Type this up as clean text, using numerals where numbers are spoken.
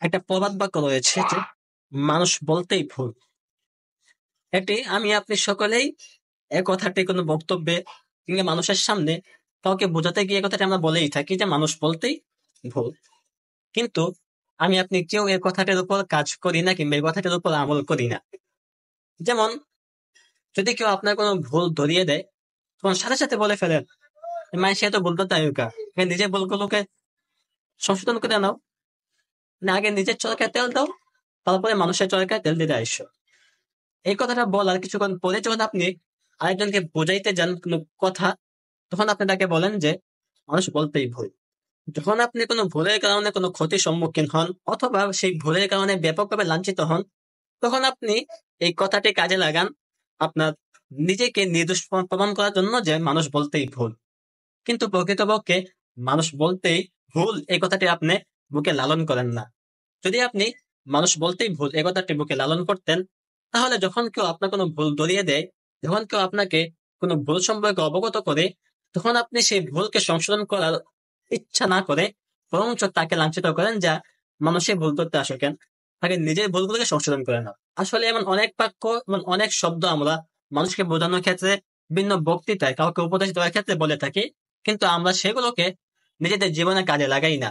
একটা প্রবাদ বাক্য রয়েছে যে মানুষ বলতেই ভুল। এটি আমি আপনি সকলেই এ কথাটি কোনো বক্তব্যে কিংবা মানুষের সামনে কাউকে বোঝাতে গিয়ে কথাটি আমরা বলেই থাকি যে মানুষ বলতেই ভুল। কিন্তু আমি আপনি কেউ এই কথাটির উপর কাজ করি না কিংবা এই কথাটির উপর আমল করি না। যেমন যদি কেউ আপনার কোনো ভুল ধরিয়ে দেয় তখন সাথে সাথে বলে ফেলেন মানে সে তো বলতে তাই নিজের ভুলগুলোকে সংশোধন করে নাও, না আগে নিজের চরকায় তেল দাও, তারপরে মানুষের চরকায় তেল দিতে আইসো। এই কথাটা বলার কিছুক্ষণ পরে যখন আপনি আরেকজনকে বোঝাইতে যান কোনো কথা, তখন আপনি তাকে বলেন যে মানুষ বলতেই ভুল। যখন আপনি কোনো ভুলের কারণে কোনো ক্ষতির সম্মুখীন হন অথবা সেই ভুলের কারণে ব্যাপকভাবে লাঞ্ছিত হন, তখন আপনি এই কথাটি কাজে লাগান আপনার নিজেকে নির্দোষ প্রমাণ করার জন্য যে মানুষ বলতেই ভুল। কিন্তু প্রকৃতপক্ষে মানুষ বলতেই ভুল এই কথাটি আপনি বুকে লালন করেন না। যদি আপনি মানুষ বলতেই ভুল এই কথাটি বুকে লালন করতেন, তাহলে যখন কেউ আপনার কোনো ভুল ধরিয়ে দেয়, যখন কেউ আপনাকে কোনো ভুল সম্পর্কে অবগত করে, তখন আপনি সেই ভুলকে সংশোধন করার ইচ্ছা না করে বরঞ্চ তাকে লাঞ্ছিত করেন যা মানুষের ভুল করতে আসো কেন, তাকে নিজের ভুলগুলোকে সংশোধন করে না। আসলে এমন অনেক বাক্য এমন অনেক শব্দ আমরা মানুষকে বোঝানোর ক্ষেত্রে বিভিন্ন বক্তৃতায় কাউকে উপদেশ দেওয়ার ক্ষেত্রে বলে থাকি, কিন্তু আমরা সেগুলোকে নিজেদের জীবনে কাজে লাগাই না।